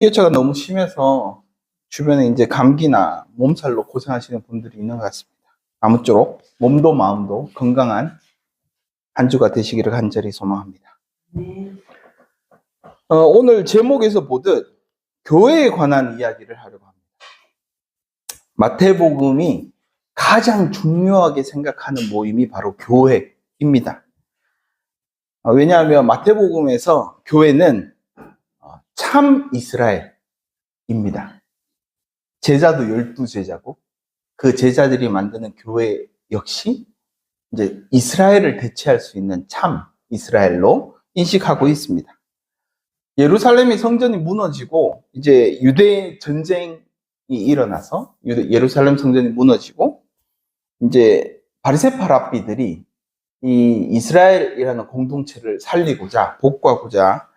기후차가 너무 심해서 주변에 이제 감기나 몸살로 고생하시는 분들이 있는 것 같습니다. 아무쪼록 몸도 마음도 건강한 한 주가 되시기를 간절히 소망합니다. 오늘 제목에서 보듯 교회에 관한 이야기를 하려고 합니다. 마태복음이 가장 중요하게 생각하는 모임이 바로 교회입니다. 왜냐하면 마태복음에서 교회는 참 이스라엘입니다. 제자도 12제자고 그 제자들이 만드는 교회 역시 이제 이스라엘을 대체할 수 있는 참 이스라엘로 인식하고 있습니다. 예루살렘의 성전이 무너지고 이제 유대 전쟁이 일어나서 예루살렘 성전이 무너지고 이제 바리새파 랍비들이 이 이스라엘이라는 공동체를 살리고자 복구하고자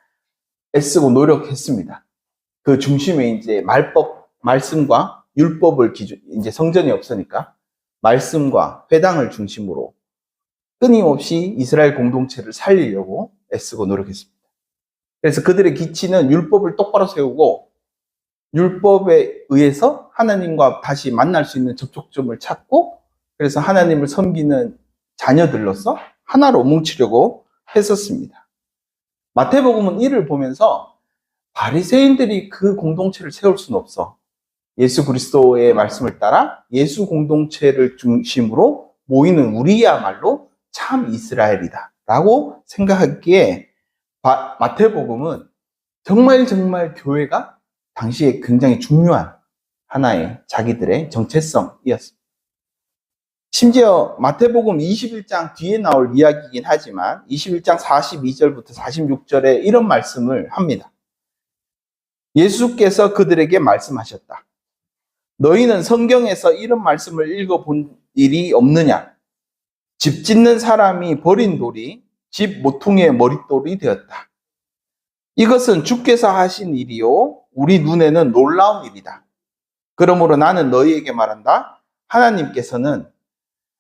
애쓰고 노력했습니다. 그 중심에 이제 말씀과 율법을 이제 성전이 없으니까 말씀과 회당을 중심으로 끊임없이 이스라엘 공동체를 살리려고 애쓰고 노력했습니다. 그래서 그들의 기치는 율법을 똑바로 세우고 율법에 의해서 하나님과 다시 만날 수 있는 접촉점을 찾고 그래서 하나님을 섬기는 자녀들로서 하나로 뭉치려고 했었습니다. 마태복음은 이를 보면서 바리새인들이 그 공동체를 세울 수는 없어. 예수 그리스도의 말씀을 따라 예수 공동체를 중심으로 모이는 우리야말로 참 이스라엘이다 라고 생각하기에 마태복음은 정말 교회가 당시에 굉장히 중요한 하나의 자기들의 정체성이었습니다. 심지어 마태복음 21장 뒤에 나올 이야기이긴 하지만 21장 42절부터 46절에 이런 말씀을 합니다. 예수께서 그들에게 말씀하셨다. 너희는 성경에서 이런 말씀을 읽어본 일이 없느냐? 집 짓는 사람이 버린 돌이 집 모퉁이의 머릿돌이 되었다. 이것은 주께서 하신 일이요 우리 눈에는 놀라운 일이다. 그러므로 나는 너희에게 말한다. 하나님께서는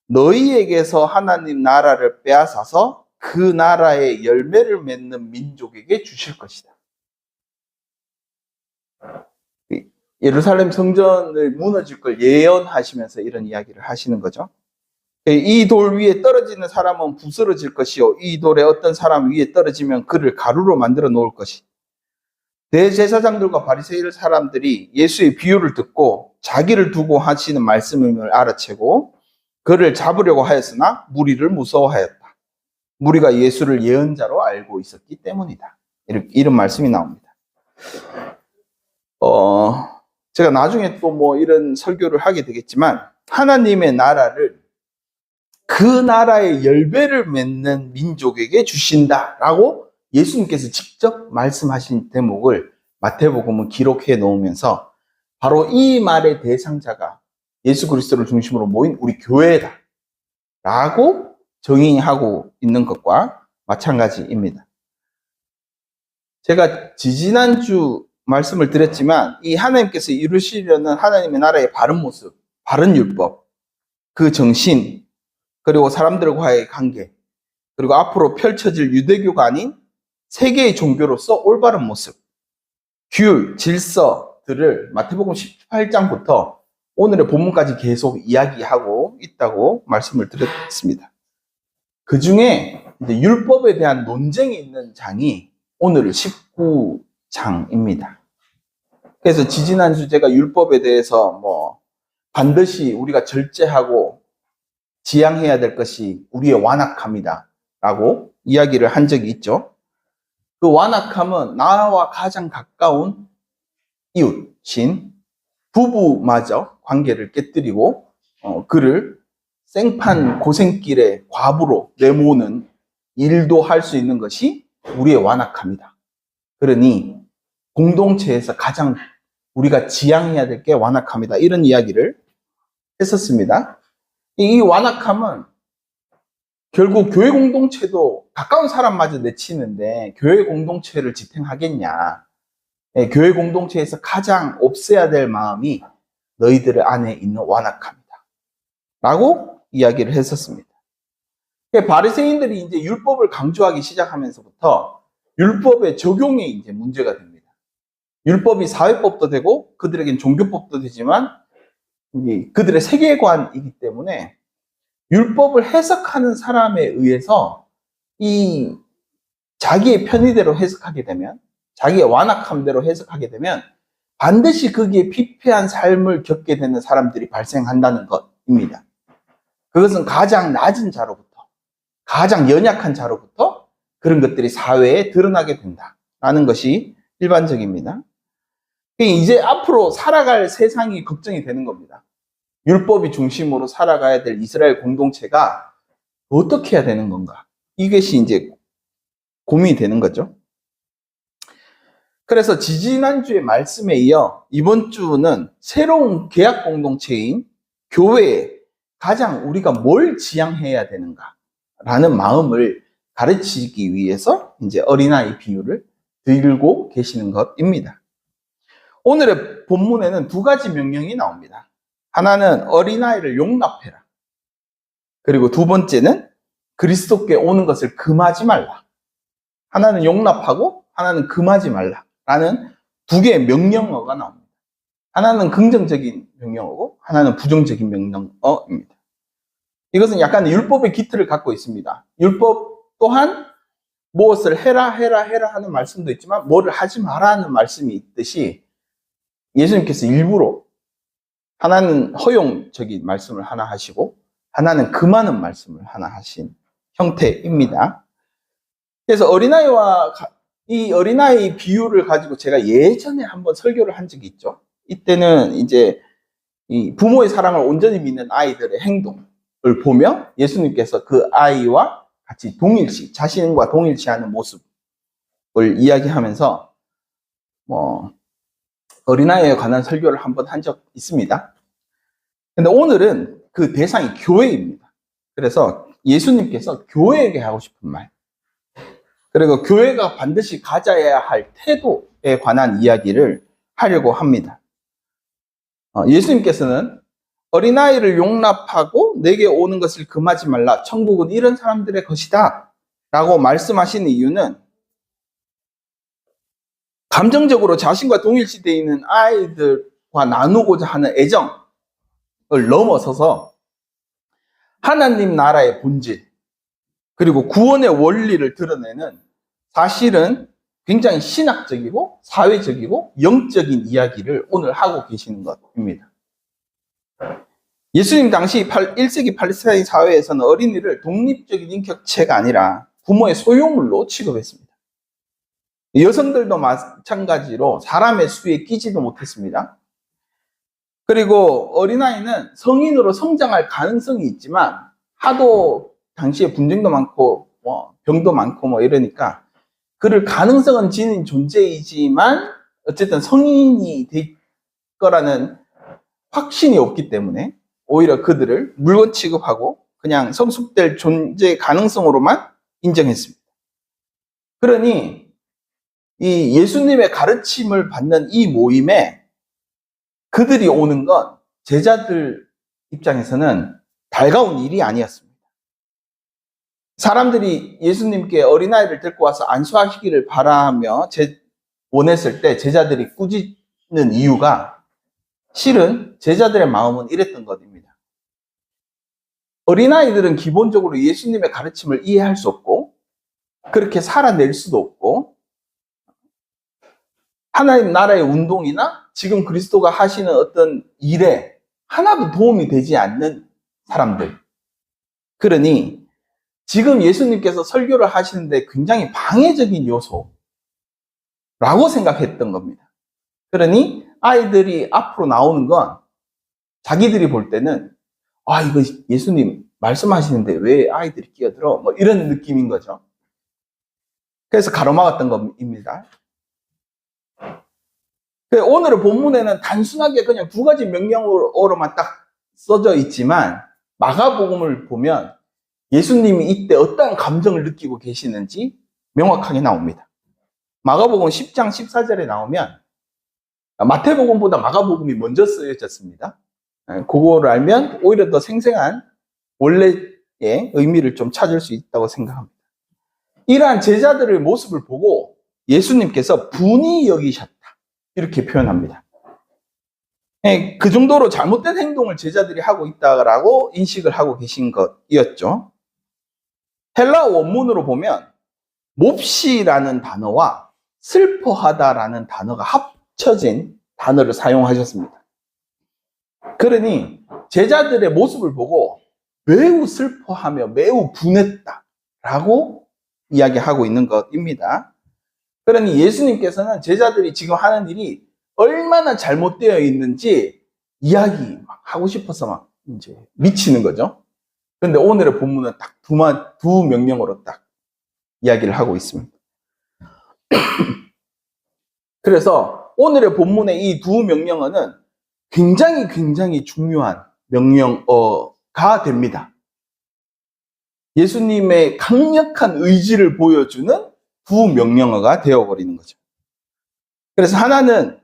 너희에게서 하나님 나라를 빼앗아서 그 나라의 열매를 맺는 민족에게 주실 것이다. 예루살렘 성전을 무너질 걸 예언하시면서 이런 이야기를 하시는 거죠. 이 돌 위에 떨어지는 사람은 부스러질 것이요 이 돌에 어떤 사람 위에 떨어지면 그를 가루로 만들어 놓을 것이. 대제사장들과 바리새인 사람들이 예수의 비유를 듣고 자기를 두고 하시는 말씀을 알아채고 그를 잡으려고 하였으나 무리를 무서워하였다. 무리가 예수를 예언자로 알고 있었기 때문이다. 이런 말씀이 나옵니다. 제가 나중에 또 뭐 이런 설교를 하게 되겠지만 하나님의 나라를 그 나라의 열매를 맺는 민족에게 주신다라고 예수님께서 직접 말씀하신 대목을 마태복음은 기록해 놓으면서 바로 이 말의 대상자가 예수 그리스도를 중심으로 모인 우리 교회다 라고 정의하고 있는 것과 마찬가지입니다. 제가 지지난주 말씀을 드렸지만 이 하나님께서 이루시려는 하나님의 나라의 바른 모습, 바른 율법, 그 정신, 그리고 사람들과의 관계, 그리고 앞으로 펼쳐질 유대교가 아닌 세계의 종교로서 올바른 모습, 규율, 질서들을 마태복음 18장부터 오늘의 본문까지 계속 이야기하고 있다고 말씀을 드렸습니다. 그 중에 이제 율법에 대한 논쟁이 있는 장이 오늘 19장입니다. 그래서 지지난주 제가 율법에 대해서 뭐 반드시 우리가 절제하고 지향해야 될 것이 우리의 완악함이다 라고 이야기를 한 적이 있죠. 그 완악함은 나와 가장 가까운 이웃인 부부마저 관계를 깨뜨리고 그를 생판 고생길에 과부로 내모는 일도 할 수 있는 것이 우리의 완악함이다. 그러니 공동체에서 가장 우리가 지향해야 될 게 완악함이다. 이런 이야기를 했었습니다. 이 완악함은 결국 교회 공동체도 가까운 사람마저 내치는데 교회 공동체를 지탱하겠냐. 교회 공동체에서 가장 없애야 될 마음이 너희들 안에 있는 완악함이다 라고 이야기를 했었습니다. 바리새인들이 이제 율법을 강조하기 시작하면서부터 율법의 적용에 이제 문제가 됩니다. 율법이 사회법도 되고 그들에겐 종교법도 되지만 그들의 세계관이기 때문에 율법을 해석하는 사람에 의해서 이 자기의 편의대로 해석하게 되면, 자기의 완악함대로 해석하게 되면 반드시 거기에 피폐한 삶을 겪게 되는 사람들이 발생한다는 것입니다. 그것은 가장 낮은 자로부터, 가장 연약한 자로부터 그런 것들이 사회에 드러나게 된다라는 것이 일반적입니다. 이제 앞으로 살아갈 세상이 걱정이 되는 겁니다. 율법이 중심으로 살아가야 될 이스라엘 공동체가 어떻게 해야 되는 건가? 이것이 이제 고민이 되는 거죠. 그래서 지지난주의 말씀에 이어 이번 주는 새로운 계약 공동체인 교회에 가장 우리가 뭘 지향해야 되는가라는 마음을 가르치기 위해서 이제 어린아이 비유를 들고 계시는 것입니다. 오늘의 본문에는 두 가지 명령이 나옵니다. 하나는 어린아이를 용납해라. 그리고 두 번째는 그리스도께 오는 것을 금하지 말라. 하나는 용납하고 하나는 금하지 말라라는 두 개의 명령어가 나옵니다. 하나는 긍정적인 명령어고 하나는 부정적인 명령어입니다. 이것은 약간 율법의 기틀을 갖고 있습니다. 율법 또한 무엇을 해라 하는 말씀도 있지만 뭐를 하지 마라 하는 말씀이 있듯이 예수님께서 일부러 하나는 허용적인 말씀을 하나 하시고 하나는 금하는 말씀을 하나 하신 형태입니다. 그래서 이 어린아이 비유를 가지고 제가 예전에 한번 설교를 한 적이 있죠. 이때는 이제 이 부모의 사랑을 온전히 믿는 아이들의 행동을 보며 예수님께서 그 아이와 같이 자신과 동일시하는 모습을 이야기하면서 어린아이에 관한 설교를 한번 한 적 있습니다. 근데 오늘은 그 대상이 교회입니다. 그래서 예수님께서 교회에게 하고 싶은 말, 그리고 교회가 반드시 가져야 할 태도에 관한 이야기를 하려고 합니다. 예수님께서는 어린아이를 용납하고 내게 오는 것을 금하지 말라. 천국은 이런 사람들의 것이다. 라고 말씀하시는 이유는 감정적으로 자신과 동일시되어 있는 아이들과 나누고자 하는 애정을 넘어서서 하나님 나라의 본질, 그리고 구원의 원리를 드러내는 사실은 굉장히 신학적이고 사회적이고 영적인 이야기를 오늘 하고 계시는 것입니다. 예수님 당시 1세기 팔레스타인 사회에서는 어린이를 독립적인 인격체가 아니라 부모의 소유물로 취급했습니다. 여성들도 마찬가지로 사람의 수에 끼지도 못했습니다. 그리고 어린아이는 성인으로 성장할 가능성이 있지만 하도 당시에 분쟁도 많고 병도 많고 이러니까 그를 가능성은 지닌 존재이지만 어쨌든 성인이 될 거라는 확신이 없기 때문에 오히려 그들을 물건 취급하고 그냥 성숙될 존재 가능성으로만 인정했습니다. 그러니 이 예수님의 가르침을 받는 이 모임에 그들이 오는 건 제자들 입장에서는 달가운 일이 아니었습니다. 사람들이 예수님께 어린아이를 데리고 와서 안수하시기를 바라며 원했을 때 제자들이 꾸짖는 이유가 실은 제자들의 마음은 이랬던 것입니다. 어린아이들은 기본적으로 예수님의 가르침을 이해할 수 없고 그렇게 살아낼 수도 없고 하나님 나라의 운동이나 지금 그리스도가 하시는 어떤 일에 하나도 도움이 되지 않는 사람들. 그러니 지금 예수님께서 설교를 하시는데 굉장히 방해적인 요소라고 생각했던 겁니다. 그러니 아이들이 앞으로 나오는 건 자기들이 볼 때는 이거 예수님 말씀하시는데 왜 아이들이 끼어들어? 이런 느낌인 거죠. 그래서 가로막았던 겁니다. 오늘의 본문에는 단순하게 그냥 두 가지 명령어로만 딱 써져 있지만 마가복음을 보면 예수님이 이때 어떠한 감정을 느끼고 계시는지 명확하게 나옵니다. 마가복음 10장 14절에 나오면 마태복음보다 마가복음이 먼저 쓰여졌습니다. 그거를 알면 오히려 더 생생한 원래의 의미를 좀 찾을 수 있다고 생각합니다. 이러한 제자들의 모습을 보고 예수님께서 분이 여기셨다. 이렇게 표현합니다. 그 정도로 잘못된 행동을 제자들이 하고 있다라고 인식을 하고 계신 것이었죠. 헬라어 원문으로 보면 몹시라는 단어와 슬퍼하다라는 단어가 합쳐진 단어를 사용하셨습니다. 그러니 제자들의 모습을 보고 매우 슬퍼하며 매우 분했다라고 이야기하고 있는 것입니다. 그러니 예수님께서는 제자들이 지금 하는 일이 얼마나 잘못되어 있는지 이야기 막 하고 싶어서 막 이제 미치는 거죠. 그런데 오늘의 본문은 딱 두 명령어로 딱 이야기를 하고 있습니다. 그래서 오늘의 본문의 이 두 명령어는 굉장히 중요한 명령어가 됩니다. 예수님의 강력한 의지를 보여주는 두 명령어가 되어버리는 거죠. 그래서 하나는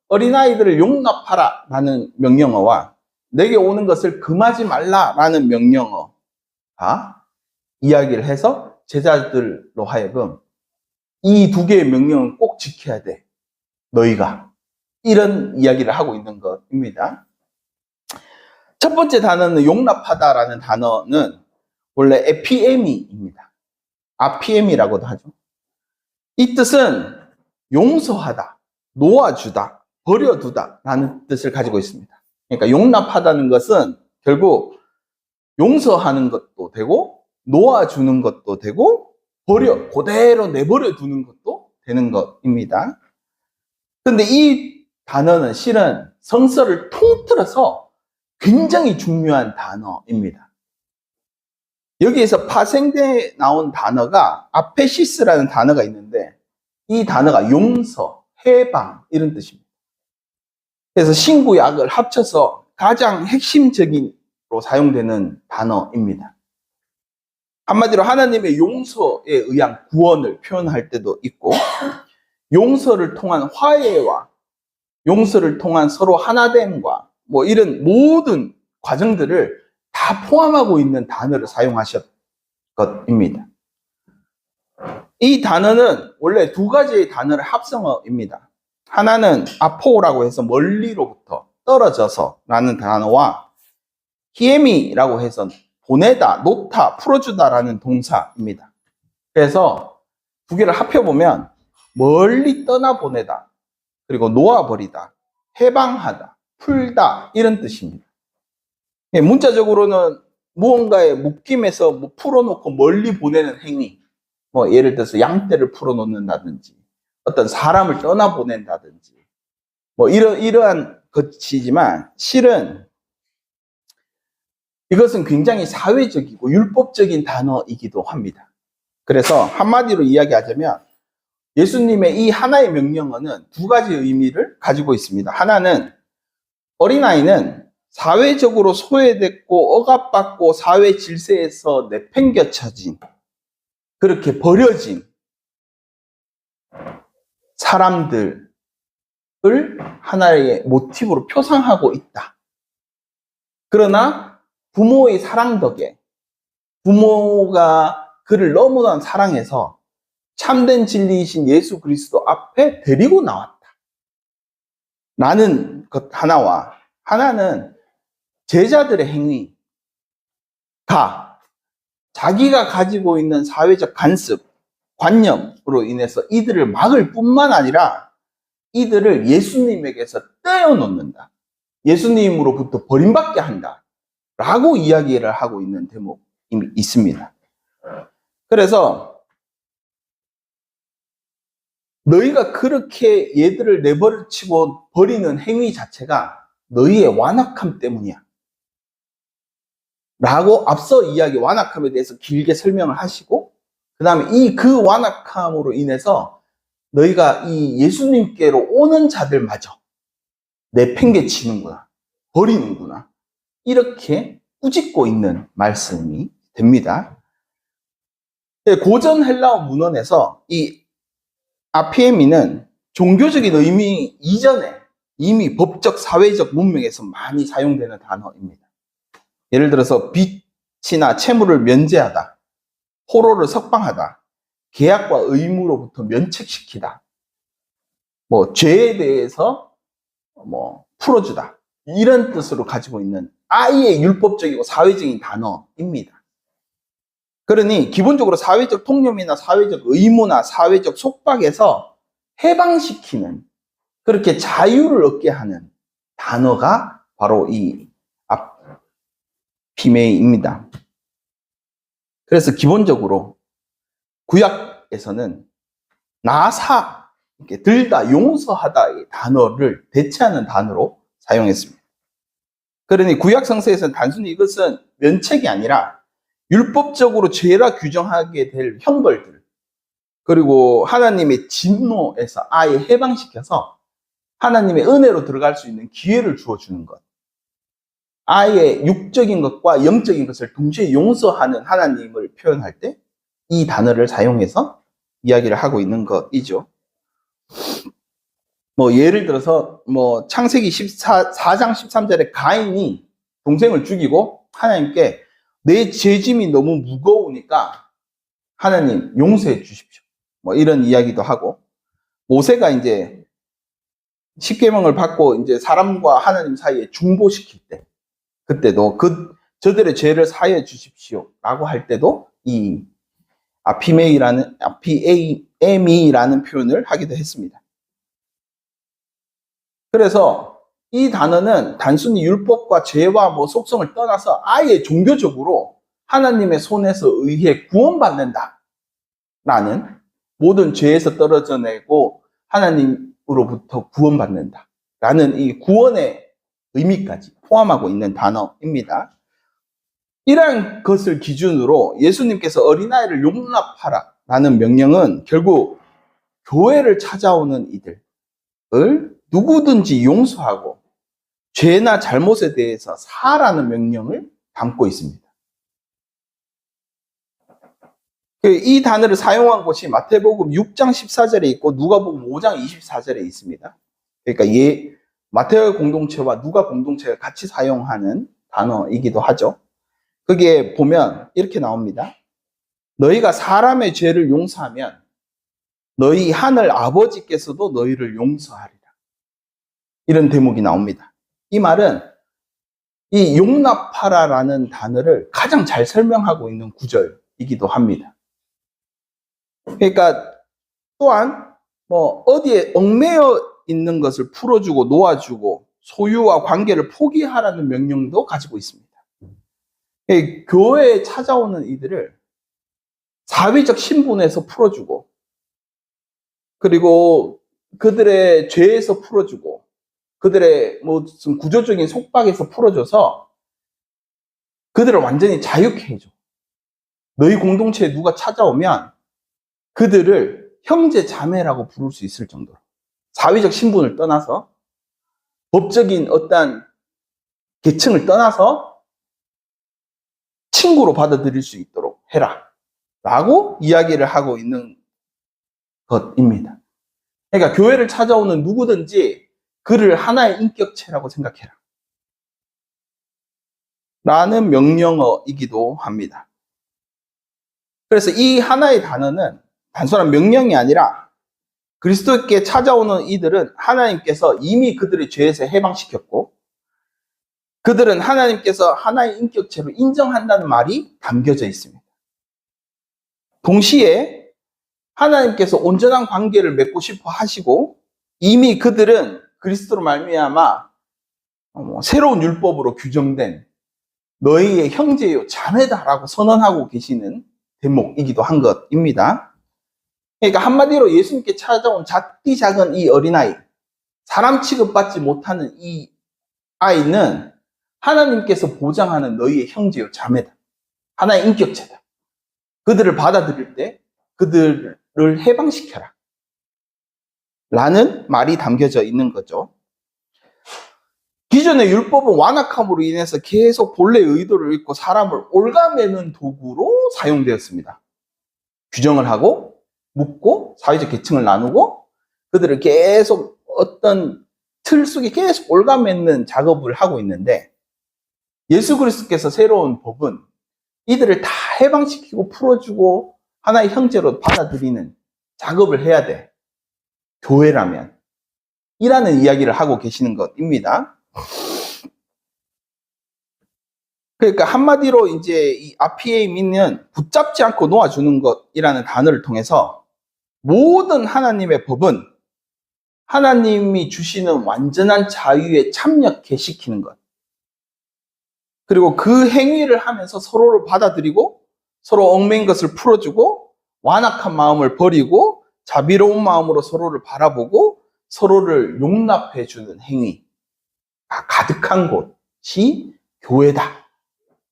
어린아이들을 용납하라 라는 명령어와 내게 오는 것을 금하지 말라 라는 명령어가 이야기를 해서 제자들로 하여금 이 두 개의 명령은 꼭 지켜야 돼. 너희가. 이런 이야기를 하고 있는 것입니다. 첫 번째 단어는 용납하다라는 단어는 원래 에피에미입니다. 아피에미라고도 하죠. 이 뜻은 용서하다, 놓아주다, 버려두다 라는 뜻을 가지고 있습니다. 그러니까 용납하다는 것은 결국 용서하는 것도 되고 놓아주는 것도 되고 그대로 내버려 두는 것도 되는 것입니다. 그런데 이 단어는 실은 성서를 통틀어서 굉장히 중요한 단어입니다. 여기에서 파생돼 나온 단어가 아페시스라는 단어가 있는데 이 단어가 용서, 해방 이런 뜻입니다. 그래서 신구 약을 합쳐서 가장 핵심적으로 사용되는 단어입니다. 한마디로 하나님의 용서에 의한 구원을 표현할 때도 있고 용서를 통한 화해와 용서를 통한 서로 하나됨과 뭐 이런 모든 과정들을 다 포함하고 있는 단어를 사용하셨 것입니다. 이 단어는 원래 두 가지의 단어를 합성어입니다. 하나는 아포라고 해서 멀리로부터 떨어져서 라는 단어와 히에미라고 해서 보내다, 놓다, 풀어주다 라는 동사입니다. 그래서 두 개를 합해보면 멀리 떠나보내다, 그리고 놓아버리다, 해방하다, 풀다 이런 뜻입니다. 문자적으로는 무언가의 묶임에서 풀어놓고 멀리 보내는 행위, 예를 들어서 양떼를 풀어놓는다든지 어떤 사람을 떠나보낸다든지 이러한 것이지만 실은 이것은 굉장히 사회적이고 율법적인 단어이기도 합니다. 그래서 한마디로 이야기하자면 예수님의 이 하나의 명령어는 두 가지 의미를 가지고 있습니다. 하나는 어린아이는 사회적으로 소외됐고 억압받고 사회 질서에서 내팽겨쳐진 그렇게 버려진 사람들을 하나의 모티브로 표상하고 있다. 그러나 부모의 사랑 덕에 부모가 그를 너무나 사랑해서 참된 진리이신 예수 그리스도 앞에 데리고 나왔다. 라는 것 하나와 하나는 제자들의 행위가 자기가 가지고 있는 사회적 관습, 관념으로 인해서 이들을 막을 뿐만 아니라 이들을 예수님에게서 떼어놓는다. 예수님으로부터 버림받게 한다. 라고 이야기를 하고 있는 대목이 있습니다. 그래서 너희가 그렇게 얘들을 내버려치고 버리는 행위 자체가 너희의 완악함 때문이야. 라고 앞서 이야기 완악함에 대해서 길게 설명을 하시고 그 다음에 그 완악함으로 인해서 너희가 이 예수님께로 오는 자들마저 내팽개치는구나. 버리는구나. 이렇게 꾸짖고 있는 말씀이 됩니다. 고전 헬라어 문헌에서 이 아피에미는 종교적인 의미 이전에 이미 법적, 사회적 문맥에서 많이 사용되는 단어입니다. 예를 들어서 빚이나 채무를 면제하다, 호로를 석방하다, 계약과 의무로부터 면책시키다, 뭐 죄에 대해서 뭐 풀어주다 이런 뜻으로 가지고 있는 아예 율법적이고 사회적인 단어입니다. 그러니 기본적으로 사회적 통념이나 사회적 의무나 사회적 속박에서 해방시키는, 그렇게 자유를 얻게 하는 단어가 바로 이 아피메이입니다. 그래서 기본적으로 구약에서는 나사, 이렇게 들다, 용서하다의 단어를 대체하는 단어로 사용했습니다. 그러니 구약 성서에서는 단순히 이것은 면책이 아니라 율법적으로 죄라 규정하게 될 형벌들, 그리고 하나님의 진노에서 아예 해방시켜서 하나님의 은혜로 들어갈 수 있는 기회를 주어주는 것, 아예 육적인 것과 영적인 것을 동시에 용서하는 하나님을 표현할 때 이 단어를 사용해서 이야기를 하고 있는 것이죠. 뭐 예를 들어서 뭐 창세기 4장 13절에 가인이 동생을 죽이고 하나님께 내 죄짐이 너무 무거우니까 하나님 용서해 주십시오, 뭐 이런 이야기도 하고, 모세가 이제 십계명을 받고 이제 사람과 하나님 사이에 중보시킬 때, 그때도 저들의 죄를 사하여 주십시오라고 할 때도 이 아피메이라는 표현을 하기도 했습니다. 그래서 이 단어는 단순히 율법과 죄와 뭐 속성을 떠나서 아예 종교적으로 하나님의 손에서 의해 구원받는다라는, 모든 죄에서 떨어져내고 하나님으로부터 구원받는다라는 이 구원의 의미까지 포함하고 있는 단어입니다. 이러한 것을 기준으로 예수님께서 어린아이를 용납하라라는 명령은 결국 교회를 찾아오는 이들을 누구든지 용서하고 죄나 잘못에 대해서 사라는 명령을 담고 있습니다. 이 단어를 사용한 곳이 마태복음 6장 14절에 있고 누가복음 5장 24절에 있습니다. 그러니까 마태오 공동체와 누가 공동체가 같이 사용하는 단어이기도 하죠. 거기에 보면 이렇게 나옵니다. 너희가 사람의 죄를 용서하면 너희 하늘 아버지께서도 너희를 용서하리라. 이런 대목이 나옵니다. 이 말은 이 용납하라라는 단어를 가장 잘 설명하고 있는 구절이기도 합니다. 그러니까 또한 뭐 어디에 얽매여 있는 것을 풀어주고 놓아주고 소유와 관계를 포기하라는 명령도 가지고 있습니다. 교회에 찾아오는 이들을 사회적 신분에서 풀어주고, 그리고 그들의 죄에서 풀어주고, 그들의 무슨 구조적인 속박에서 풀어줘서 그들을 완전히 자유케 해줘. 너희 공동체에 누가 찾아오면 그들을 형제 자매라고 부를 수 있을 정도로, 사회적 신분을 떠나서, 법적인 어떤 계층을 떠나서 친구로 받아들일 수 있도록 해라 라고 이야기를 하고 있는 것입니다. 그러니까 교회를 찾아오는 누구든지 그를 하나의 인격체라고 생각해라 라는 명령어이기도 합니다. 그래서 이 하나의 단어는 단순한 명령이 아니라 그리스도께 찾아오는 이들은 하나님께서 이미 그들의 죄에서 해방시켰고, 그들은 하나님께서 하나의 인격체로 인정한다는 말이 담겨져 있습니다. 동시에 하나님께서 온전한 관계를 맺고 싶어 하시고, 이미 그들은 그리스도로 말미암아 새로운 율법으로 규정된 너희의 형제요 자매다라고 선언하고 계시는 대목이기도 한 것입니다. 그러니까 한마디로 예수님께 찾아온 작디 작은 이 어린아이, 사람 취급받지 못하는 이 아이는 하나님께서 보장하는 너희의 형제요 자매다, 하나의 인격체다. 그들을 받아들일 때 그들을 해방시켜라 라는 말이 담겨져 있는 거죠. 기존의 율법은 완악함으로 인해서 계속 본래의 의도를 잃고 사람을 올가매는 도구로 사용되었습니다. 규정을 하고 묶고 사회적 계층을 나누고 그들을 계속 어떤 틀 속에 계속 올가매는 작업을 하고 있는데, 예수 그리스도께서 새로운 법은 이들을 다 해방시키고 풀어주고 하나의 형제로 받아들이는 작업을 해야 돼. 교회라면. 이라는 이야기를 하고 계시는 것입니다. 그러니까 한마디로 이제 이 아피에이미는 붙잡지 않고 놓아주는 것이라는 단어를 통해서 모든 하나님의 법은 하나님이 주시는 완전한 자유에 참여케 시키는 것. 그리고 그 행위를 하면서 서로를 받아들이고 서로 얽매인 것을 풀어주고 완악한 마음을 버리고 자비로운 마음으로 서로를 바라보고 서로를 용납해주는 행위가 가득한 곳이 교회다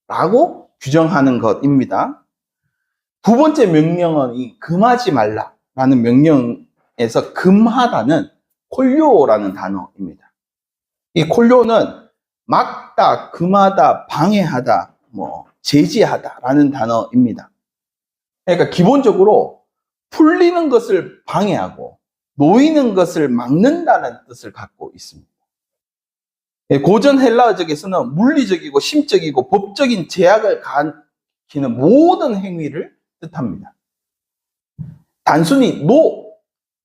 라고 규정하는 것입니다. 두 번째 명령은 이 금하지 말라라는 명령에서 금하다는 콜료라는 단어입니다. 이 콜료는 막다, 금하다, 방해하다, 제지하다라는 단어입니다. 그러니까 기본적으로 풀리는 것을 방해하고 놓이는 것을 막는다는 뜻을 갖고 있습니다. 고전 헬라어적에서는 물리적이고 심적이고 법적인 제약을 가리키는 모든 행위를 뜻합니다. 단순히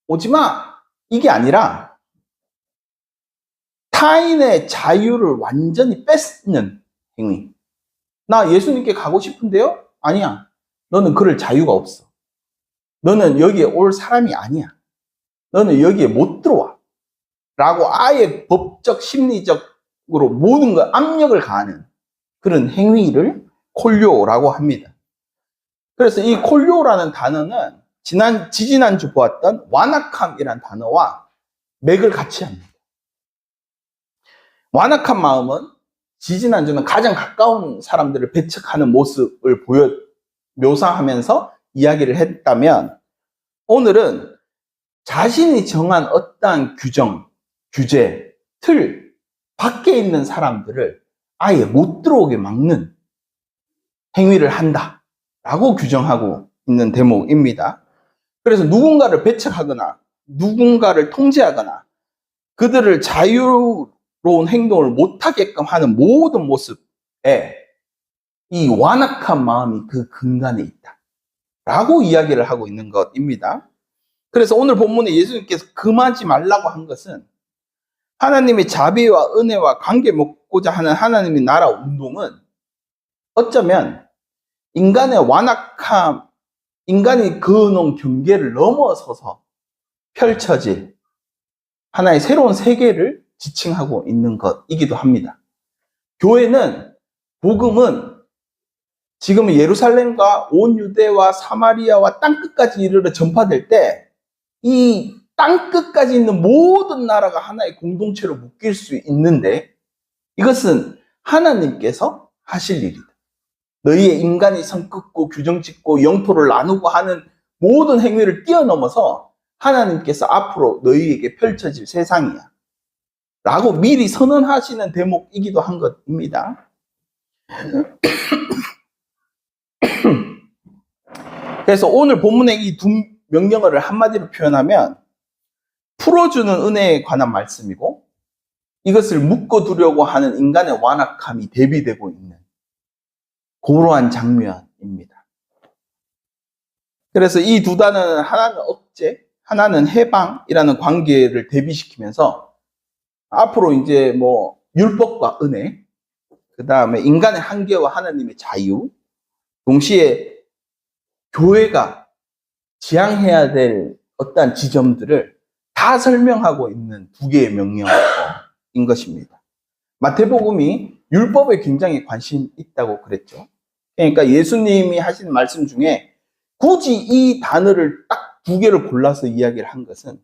오지마 이게 아니라 타인의 자유를 완전히 뺏는 행위. 나 예수님께 가고 싶은데요? 아니야. 너는 그럴 자유가 없어. 너는 여기에 올 사람이 아니야. 너는 여기에 못 들어와. 라고 아예 법적, 심리적으로 모든 걸 압력을 가하는 그런 행위를 콜료라고 합니다. 그래서 이 콜료라는 단어는 지지난주 보았던 완악함이란 단어와 맥을 같이 합니다. 완악한 마음은 지지난주는 가장 가까운 사람들을 배척하는 모습을 묘사하면서 이야기를 했다면 오늘은 자신이 정한 어떠한 규정, 규제, 틀 밖에 있는 사람들을 아예 못 들어오게 막는 행위를 한다라고 규정하고 있는 대목입니다. 그래서 누군가를 배척하거나 누군가를 통제하거나 그들을 자유로운 행동을 못하게끔 하는 모든 모습에 이 완악한 마음이 그 근간에 있다 라고 이야기를 하고 있는 것입니다. 그래서 오늘 본문에 예수님께서 금하지 말라고 한 것은 하나님의 자비와 은혜와 관계 맺고자 하는 하나님의 나라 운동은 어쩌면 인간의 완악함, 인간이 그어놓은 경계를 넘어서서 펼쳐질 하나의 새로운 세계를 지칭하고 있는 것이기도 합니다. 교회는, 복음은 지금 예루살렘과 온 유대와 사마리아와 땅끝까지 이르러 전파될 때 이 땅끝까지 있는 모든 나라가 하나의 공동체로 묶일 수 있는데 이것은 하나님께서 하실 일이다. 너희의 인간이 성긋고 규정짓고 영토를 나누고 하는 모든 행위를 뛰어넘어서 하나님께서 앞으로 너희에게 펼쳐질 세상이야 라고 미리 선언하시는 대목이기도 한 것입니다. 그래서 오늘 본문의 이 두 명령어를 한마디로 표현하면 풀어주는 은혜에 관한 말씀이고 이것을 묶어두려고 하는 인간의 완악함이 대비되고 있는 고러한 장면입니다. 그래서 이 두 단어는 하나는 억제, 하나는 해방이라는 관계를 대비시키면서 앞으로 이제 율법과 은혜, 그 다음에 인간의 한계와 하나님의 자유, 동시에 교회가 지향해야 될 어떠한 지점들을 다 설명하고 있는 두 개의 명령어인 것입니다. 마태복음이 율법에 굉장히 관심 있다고 그랬죠. 그러니까 예수님이 하신 말씀 중에 굳이 이 단어를 딱 두 개를 골라서 이야기를 한 것은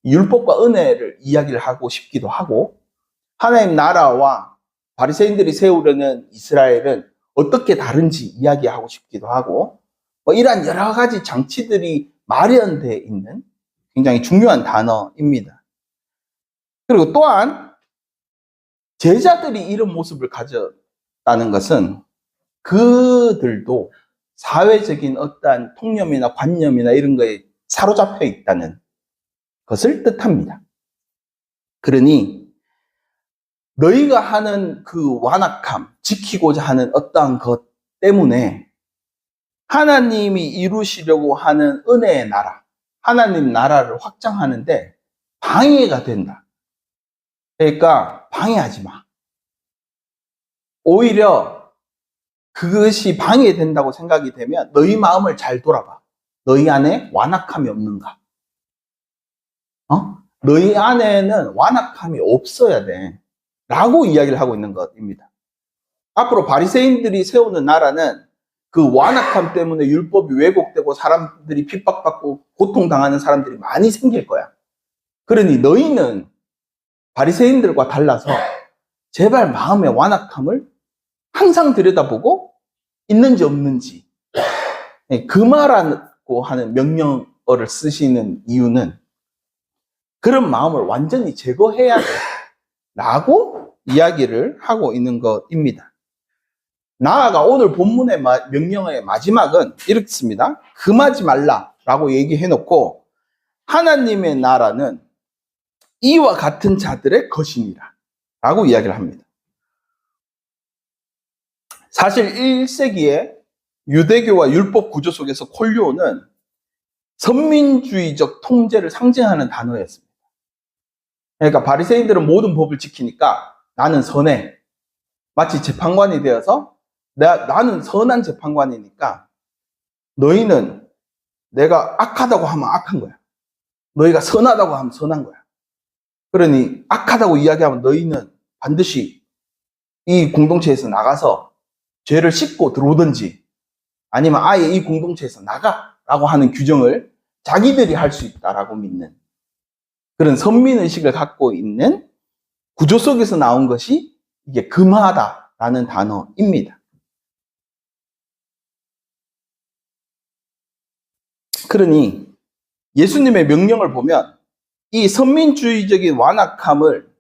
율법과 은혜를 이야기를 하고 싶기도 하고 하나님 나라와 바리새인들이 세우려는 이스라엘은 어떻게 다른지 이야기하고 싶기도 하고 이러한 여러 가지 장치들이 마련되어 있는 굉장히 중요한 단어입니다. 그리고 또한 제자들이 이런 모습을 가졌다는 것은 그들도 사회적인 어떠한 통념이나 관념이나 이런 거에 사로잡혀 있다는 것을 뜻합니다. 그러니 너희가 하는 그 완악함, 지키고자 하는 어떠한 것 때문에 하나님이 이루시려고 하는 은혜의 나라, 하나님 나라를 확장하는데 방해가 된다 그러니까 방해하지 마. 오히려 그것이 방해된다고 생각이 되면 너희 마음을 잘 돌아봐. 너희 안에 완악함이 없는가? 너희 안에는 완악함이 없어야 돼. 라고 이야기를 하고 있는 것입니다. 앞으로 바리새인들이 세우는 나라는 그 완악함 때문에 율법이 왜곡되고 사람들이 핍박받고 고통당하는 사람들이 많이 생길 거야. 그러니 너희는 바리새인들과 달라서 제발 마음의 완악함을 항상 들여다보고 있는지 없는지 금하라고 하는 명령어를 쓰시는 이유는 그런 마음을 완전히 제거해야 돼 라고 이야기를 하고 있는 것입니다. 나아가 오늘 본문의 명령어의 마지막은 이렇습니다. 금하지 말라라고 얘기해놓고 하나님의 나라는 이와 같은 자들의 것이니라 라고 이야기를 합니다. 사실 1세기에 유대교와 율법 구조 속에서 콜료는 선민주의적 통제를 상징하는 단어였습니다. 그러니까 바리새인들은 모든 법을 지키니까 나는 선해. 마치 재판관이 되어서 나는 선한 재판관이니까 너희는 내가 악하다고 하면 악한 거야. 너희가 선하다고 하면 선한 거야. 그러니 악하다고 이야기하면 너희는 반드시 이 공동체에서 나가서 죄를 씻고 들어오든지 아니면 아예 이 공동체에서 나가라고 하는 규정을 자기들이 할 수 있다라고 믿는 그런 선민의식을 갖고 있는 구조 속에서 나온 것이 이게 금하다라는 단어입니다. 그러니 예수님의 명령을 보면 이 선민주의적인 완악함을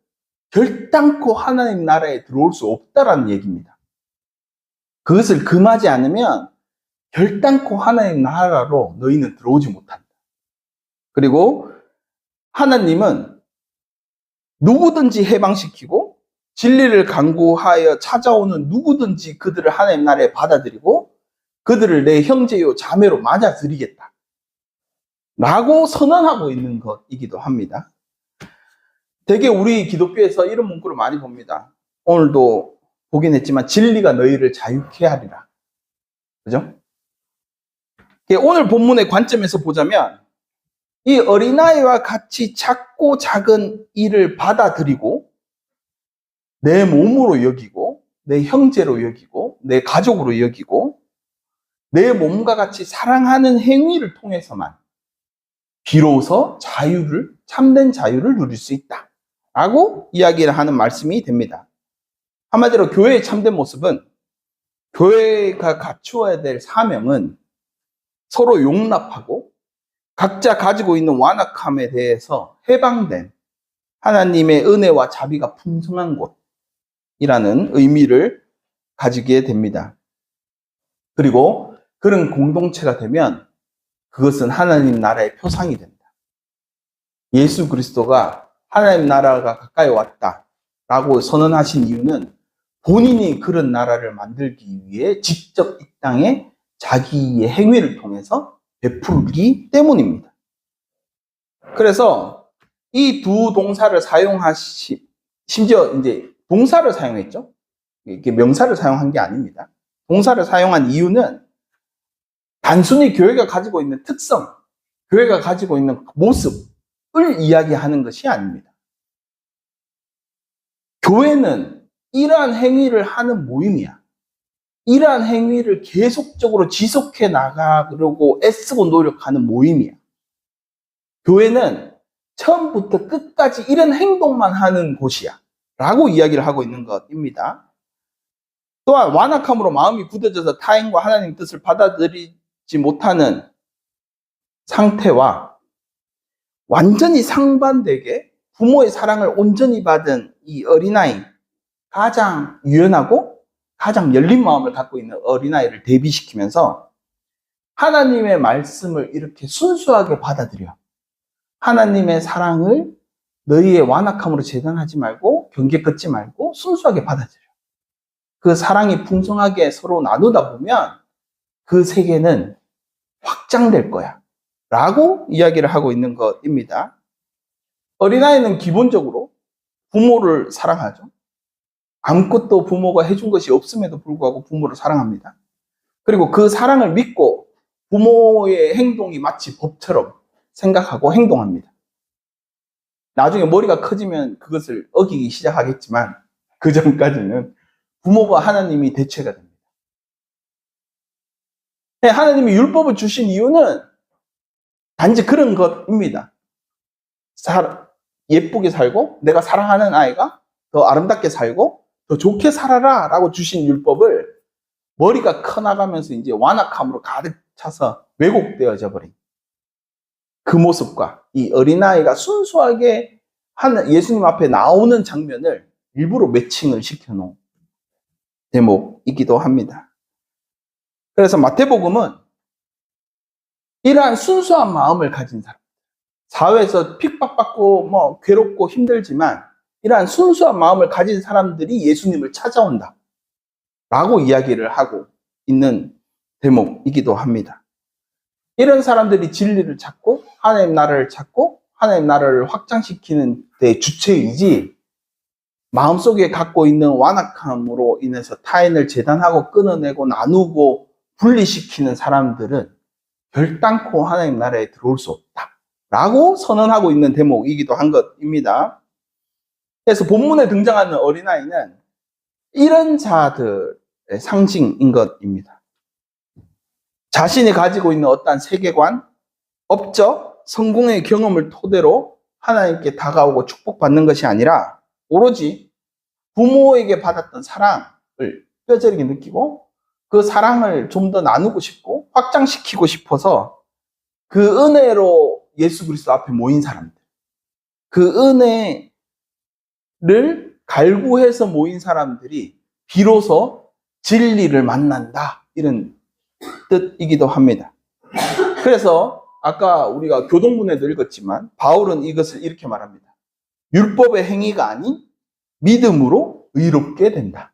결단코 하나님 나라에 들어올 수 없다라는 얘기입니다. 그것을 금하지 않으면 결단코 하나님 나라로 너희는 들어오지 못한다. 그리고 하나님은 누구든지 해방시키고 진리를 강구하여 찾아오는 누구든지 그들을 하나님 나라에 받아들이고 그들을 내 형제요 자매로 맞아들이겠다 라고 선언하고 있는 것이기도 합니다. 되게 우리 기독교에서 이런 문구를 많이 봅니다. 오늘도 보긴 했지만 진리가 너희를 자유케 하리라. 그죠? 오늘 본문의 관점에서 보자면 이 어린아이와 같이 작고 작은 일을 받아들이고 내 몸으로 여기고 내 형제로 여기고 내 가족으로 여기고 내 몸과 같이 사랑하는 행위를 통해서만 비로소 참된 자유를 누릴 수 있다 라고 이야기를 하는 말씀이 됩니다. 한마디로 교회의 참된 모습은 교회가 갖추어야 될 사명은 서로 용납하고 각자 가지고 있는 완악함에 대해서 해방된 하나님의 은혜와 자비가 풍성한 곳이라는 의미를 가지게 됩니다. 그리고 그런 공동체가 되면 그것은 하나님 나라의 표상이 된다. 예수 그리스도가 하나님 나라가 가까이 왔다라고 선언하신 이유는 본인이 그런 나라를 만들기 위해 직접 이 땅에 자기의 행위를 통해서 베풀기 때문입니다. 그래서 이 두 동사를 심지어 이제 동사를 사용했죠. 이게 명사를 사용한 게 아닙니다. 동사를 사용한 이유는 단순히 교회가 가지고 있는 특성, 교회가 가지고 있는 모습을 이야기하는 것이 아닙니다. 교회는 이러한 행위를 하는 모임이야. 이러한 행위를 계속적으로 지속해 나가려고 애쓰고 노력하는 모임이야. 교회는 처음부터 끝까지 이런 행동만 하는 곳이야 라고 이야기를 하고 있는 것입니다. 또한 완악함으로 마음이 굳어져서 타인과 하나님의 뜻을 받아들이지 못하는 상태와 완전히 상반되게 부모의 사랑을 온전히 받은 이 어린아이, 가장 유연하고 가장 열린 마음을 갖고 있는 어린아이를 대비시키면서 하나님의 말씀을 이렇게 순수하게 받아들여 하나님의 사랑을 너희의 완악함으로 재단하지 말고 경계 끊지 말고 순수하게 받아들여. 그 사랑이 풍성하게 서로 나누다 보면 그 세계는 확장될 거야 라고 이야기를 하고 있는 것입니다. 어린아이는 기본적으로 부모를 사랑하죠. 아무것도 부모가 해준 것이 없음에도 불구하고 부모를 사랑합니다. 그리고 그 사랑을 믿고 부모의 행동이 마치 법처럼 생각하고 행동합니다. 나중에 머리가 커지면 그것을 어기기 시작하겠지만 그 전까지는 부모가 하나님이 대체가 됩니다. 하나님이 율법을 주신 이유는 단지 그런 것입니다. 예쁘게 살고 내가 사랑하는 아이가 더 아름답게 살고 더 좋게 살아라 라고 주신 율법을 머리가 커나가면서 이제 완악함으로 가득 차서 왜곡되어져 버린 그 모습과 이 어린아이가 순수하게 예수님 앞에 나오는 장면을 일부러 매칭을 시켜놓은 대목이기도 합니다. 그래서 마태복음은 이러한 순수한 마음을 가진 사람, 사회에서 핍박받고 괴롭고 힘들지만 이러한 순수한 마음을 가진 사람들이 예수님을 찾아온다 라고 이야기를 하고 있는 대목이기도 합니다. 이런 사람들이 진리를 찾고 하나님 나라를 찾고 하나님 나라를 확장시키는 데 주체이지 마음속에 갖고 있는 완악함으로 인해서 타인을 재단하고 끊어내고 나누고 분리시키는 사람들은 결단코 하나님 나라에 들어올 수 없다 라고 선언하고 있는 대목이기도 한 것입니다. 그래서 본문에 등장하는 어린아이는 이런 자들의 상징인 것입니다. 자신이 가지고 있는 어떠한 세계관, 업적, 성공의 경험을 토대로 하나님께 다가오고 축복받는 것이 아니라 오로지 부모에게 받았던 사랑을 뼈저리게 느끼고 그 사랑을 좀 더 나누고 싶고 확장시키고 싶어서 그 은혜로 예수 그리스도 앞에 모인 사람들, 그 은혜를 갈구해서 모인 사람들이 비로소 진리를 만난다 이런 뜻이기도 합니다. 그래서 아까 우리가 교동문에도 읽었지만 바울은 이것을 이렇게 말합니다. 율법의 행위가 아닌 믿음으로 의롭게 된다.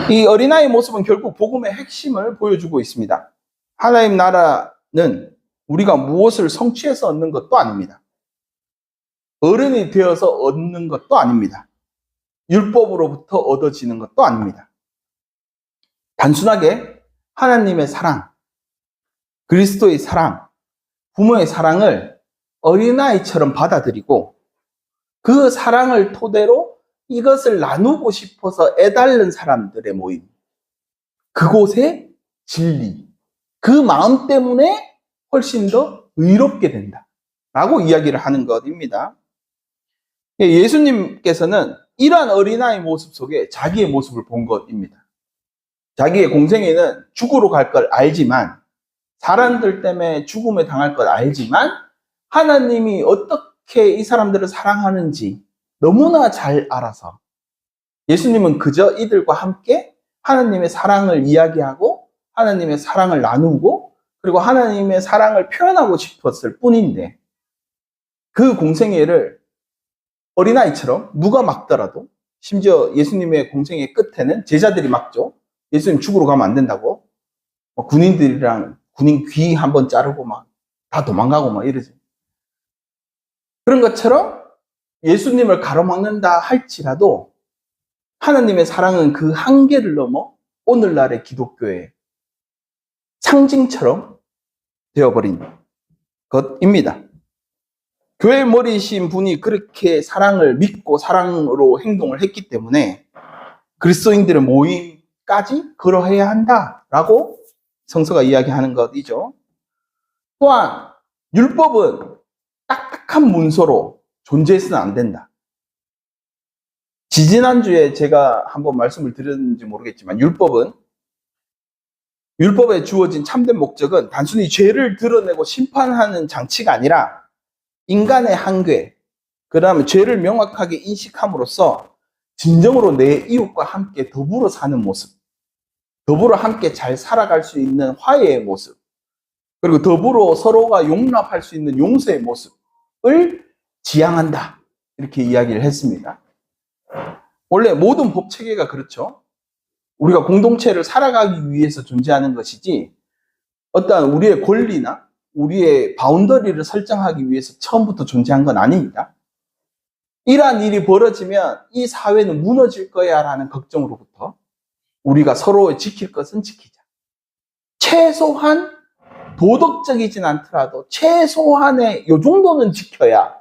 이 어린아이의 모습은 결국 복음의 핵심을 보여주고 있습니다. 하나님 나라는 우리가 무엇을 성취해서 얻는 것도 아닙니다. 어른이 되어서 얻는 것도 아닙니다. 율법으로부터 얻어지는 것도 아닙니다. 단순하게 하나님의 사랑, 그리스도의 사랑, 부모의 사랑을 어린아이처럼 받아들이고 그 사랑을 토대로 이것을 나누고 싶어서 애달른 사람들의 모임, 그곳의 진리, 그 마음 때문에 훨씬 더 의롭게 된다 라고 이야기를 하는 것입니다. 예수님께서는 이러한 어린아이 모습 속에 자기의 모습을 본 것입니다. 자기의 공생애는 죽으러 갈 걸 알지만, 사람들 때문에 죽음에 당할 걸 알지만 하나님이 어떻게 이 사람들을 사랑하는지 너무나 잘 알아서 예수님은 그저 이들과 함께 하나님의 사랑을 이야기하고 하나님의 사랑을 나누고 그리고 하나님의 사랑을 표현하고 싶었을 뿐인데 그 공생애를 어린아이처럼 누가 막더라도, 심지어 예수님의 공생애 끝에는 제자들이 막죠. 예수님 죽으러 가면 안 된다고 군인들이랑 군인 귀 한번 자르고 막 다 도망가고 막 이러지. 그런 것처럼 예수님을 가로막는다 할지라도 하나님의 사랑은 그 한계를 넘어 오늘날의 기독교의 상징처럼 되어버린 것입니다. 교회 머리신 분이 그렇게 사랑을 믿고 사랑으로 행동을 했기 때문에 그리스도인들의 모임까지 그러해야 한다라고 성서가 이야기하는 것이죠. 또한 율법은 딱딱한 문서로 존재해서는 안 된다. 지지난주에 제가 한번 말씀을 드렸는지 모르겠지만 율법에 주어진 참된 목적은 단순히 죄를 드러내고 심판하는 장치가 아니라 인간의 한계, 그 다음에 죄를 명확하게 인식함으로써 진정으로 내 이웃과 함께 더불어 사는 모습, 더불어 함께 잘 살아갈 수 있는 화해의 모습, 그리고 더불어 서로가 용납할 수 있는 용서의 모습을 지향한다. 이렇게 이야기를 했습니다. 원래 모든 법 체계가 그렇죠. 우리가 공동체를 살아가기 위해서 존재하는 것이지 어떠한 우리의 권리나 우리의 바운더리를 설정하기 위해서 처음부터 존재한 건 아닙니다. 이러한 일이 벌어지면 이 사회는 무너질 거야 라는 걱정으로부터 우리가 서로 지킬 것은 지키자. 최소한 도덕적이진 않더라도 최소한의 요 정도는 지켜야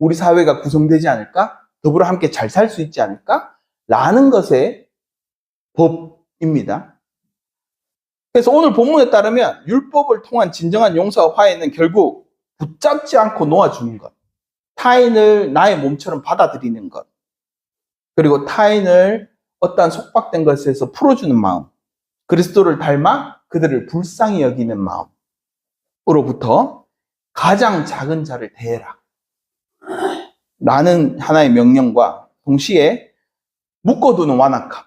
우리 사회가 구성되지 않을까? 더불어 함께 잘 살 수 있지 않을까? 라는 것의 법입니다. 그래서 오늘 본문에 따르면 율법을 통한 진정한 용서와 화해는 결국 붙잡지 않고 놓아주는 것, 타인을 나의 몸처럼 받아들이는 것, 그리고 타인을 어떠한 속박된 것에서 풀어주는 마음, 그리스도를 닮아 그들을 불쌍히 여기는 마음으로부터 가장 작은 자를 대해라 라는 하나의 명령과 동시에 묶어두는 완악함,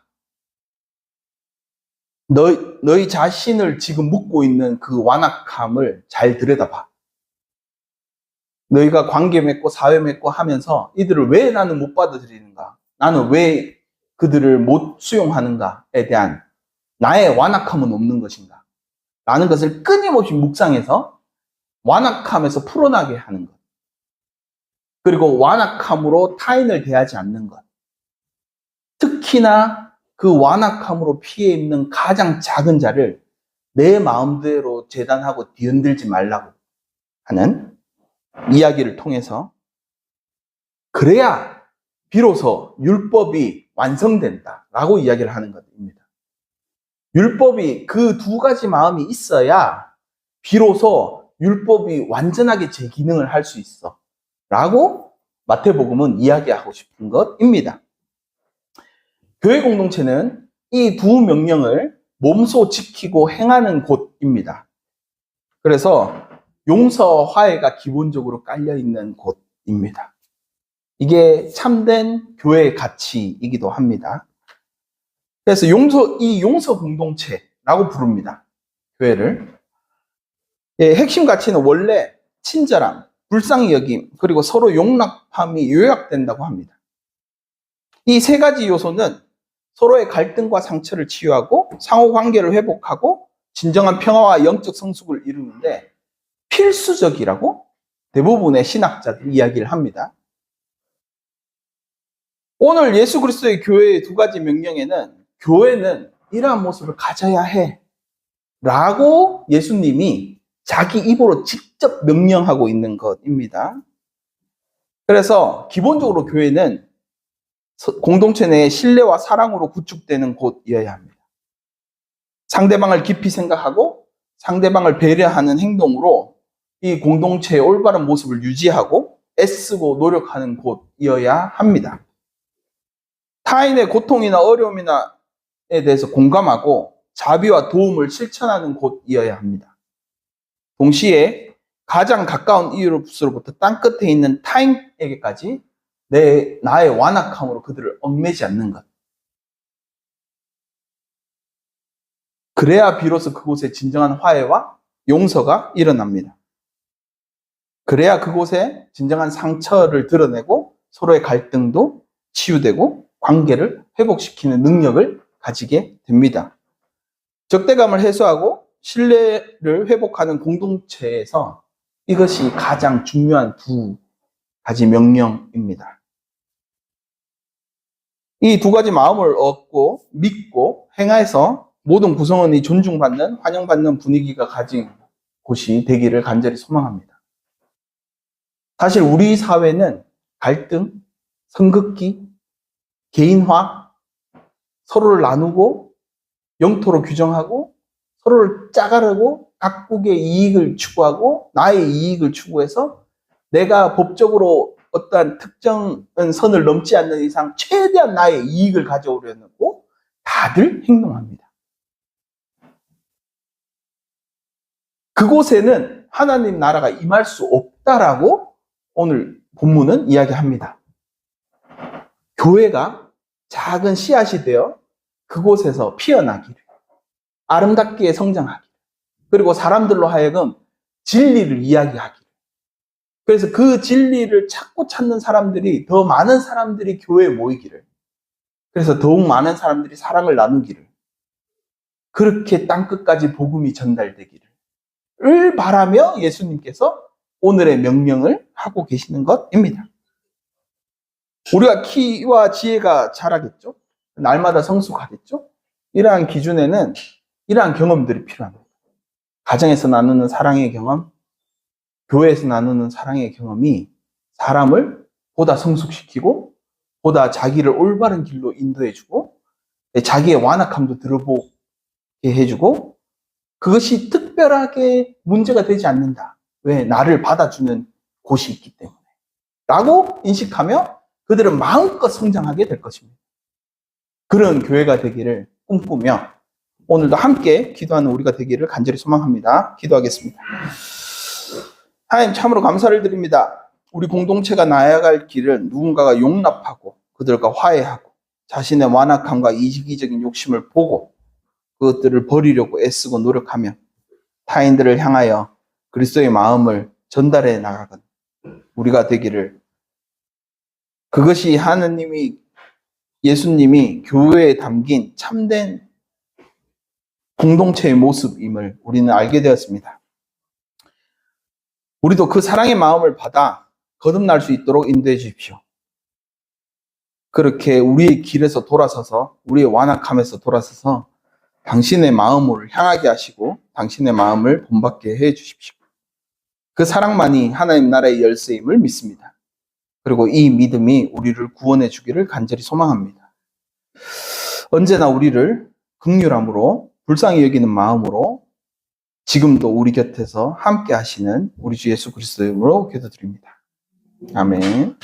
너희 자신을 지금 묶고 있는 그 완악함을 잘 들여다봐. 너희가 관계 맺고 사회 맺고 하면서 이들을 왜 나는 못 받아들이는가? 나는 왜 그들을 못 수용하는가에 대한 나의 완악함은 없는 것인가? 라는 것을 끊임없이 묵상해서 완악함에서 풀어나게 하는 것. 그리고 완악함으로 타인을 대하지 않는 것. 특히나 그 완악함으로 피해 입는 가장 작은 자를 내 마음대로 재단하고 뒤흔들지 말라고 하는 이야기를 통해서 그래야 비로소 율법이 완성된다라고 이야기를 하는 것입니다. 율법이 그 두 가지 마음이 있어야 비로소 율법이 완전하게 제 기능을 할 수 있어 라고 마태복음은 이야기하고 싶은 것입니다. 교회 공동체는 이 두 명령을 몸소 지키고 행하는 곳입니다. 그래서 용서, 화해가 기본적으로 깔려있는 곳입니다. 이게 참된 교회의 가치이기도 합니다. 그래서 이 용서 공동체라고 부릅니다. 교회를. 예, 핵심 가치는 원래 친절함, 불쌍히 여김, 그리고 서로 용납함이 요약된다고 합니다. 이 세 가지 요소는 서로의 갈등과 상처를 치유하고 상호 관계를 회복하고 진정한 평화와 영적 성숙을 이루는데 필수적이라고 대부분의 신학자들이 이야기를 합니다. 오늘 예수 그리스도의 교회의 두 가지 명령에는 교회는 이러한 모습을 가져야 해 라고 예수님이 자기 입으로 직접 명령하고 있는 것입니다. 그래서 기본적으로 교회는 공동체 내의 신뢰와 사랑으로 구축되는 곳이어야 합니다. 상대방을 깊이 생각하고 상대방을 배려하는 행동으로 이 공동체의 올바른 모습을 유지하고 애쓰고 노력하는 곳이어야 합니다. 타인의 고통이나 어려움에 대해서 공감하고 자비와 도움을 실천하는 곳이어야 합니다. 동시에 가장 가까운 이웃으로부터 땅끝에 있는 타인에게까지 나의 완악함으로 그들을 얽매지 않는 것. 그래야 비로소 그곳에 진정한 화해와 용서가 일어납니다. 그래야 그곳에 진정한 상처를 드러내고 서로의 갈등도 치유되고 관계를 회복시키는 능력을 가지게 됩니다. 적대감을 해소하고 신뢰를 회복하는 공동체에서 이것이 가장 중요한 두 가지 명령입니다. 이 두 가지 마음을 얻고 믿고 행해서 모든 구성원이 존중받는, 환영받는 분위기가 가진 곳이 되기를 간절히 소망합니다. 사실 우리 사회는 갈등, 성급기, 개인화, 서로를 나누고 영토로 규정하고 서로를 짜가르고 각국의 이익을 추구하고 나의 이익을 추구해서 내가 법적으로 어떠한 특정 선을 넘지 않는 이상 최대한 나의 이익을 가져오려고 다들 행동합니다. 그곳에는 하나님 나라가 임할 수 없다라고 오늘 본문은 이야기합니다. 교회가 작은 씨앗이 되어 그곳에서 피어나기를, 아름답게 성장하기를, 그리고 사람들로 하여금 진리를 이야기하기를, 그래서 그 진리를 찾고 찾는 사람들이, 더 많은 사람들이 교회에 모이기를, 그래서 더욱 많은 사람들이 사랑을 나누기를, 그렇게 땅끝까지 복음이 전달되기를 바라며 예수님께서 오늘의 명령을 하고 계시는 것입니다. 우리가 키와 지혜가 자라겠죠? 날마다 성숙하겠죠? 이러한 기준에는 이러한 경험들이 필요합니다. 가정에서 나누는 사랑의 경험, 교회에서 나누는 사랑의 경험이 사람을 보다 성숙시키고 보다 자기를 올바른 길로 인도해주고 자기의 완악함도 들어보게 해주고 그것이 특별하게 문제가 되지 않는다. 왜? 나를 받아주는 곳이 있기 때문에. 라고 인식하며 그들은 마음껏 성장하게 될 것입니다. 그런 교회가 되기를 꿈꾸며 오늘도 함께 기도하는 우리가 되기를 간절히 소망합니다. 기도하겠습니다. 하나님 참으로 감사를 드립니다. 우리 공동체가 나아갈 길을 누군가가 용납하고 그들과 화해하고 자신의 완악함과 이기적인 욕심을 보고 그것들을 버리려고 애쓰고 노력하며 타인들을 향하여 그리스도의 마음을 전달해 나가건 우리가 되기를, 그것이 하느님이, 예수님이 교회에 담긴 참된 공동체의 모습임을 우리는 알게 되었습니다. 우리도 그 사랑의 마음을 받아 거듭날 수 있도록 인도해 주십시오. 그렇게 우리의 길에서 돌아서서, 우리의 완악함에서 돌아서서 당신의 마음을 향하게 하시고 당신의 마음을 본받게 해 주십시오. 그 사랑만이 하나님 나라의 열쇠임을 믿습니다. 그리고 이 믿음이 우리를 구원해 주기를 간절히 소망합니다. 언제나 우리를 긍휼함으로 불쌍히 여기는 마음으로 지금도 우리 곁에서 함께 하시는 우리 주 예수 그리스도의 이름으로 기도드립니다. 아멘.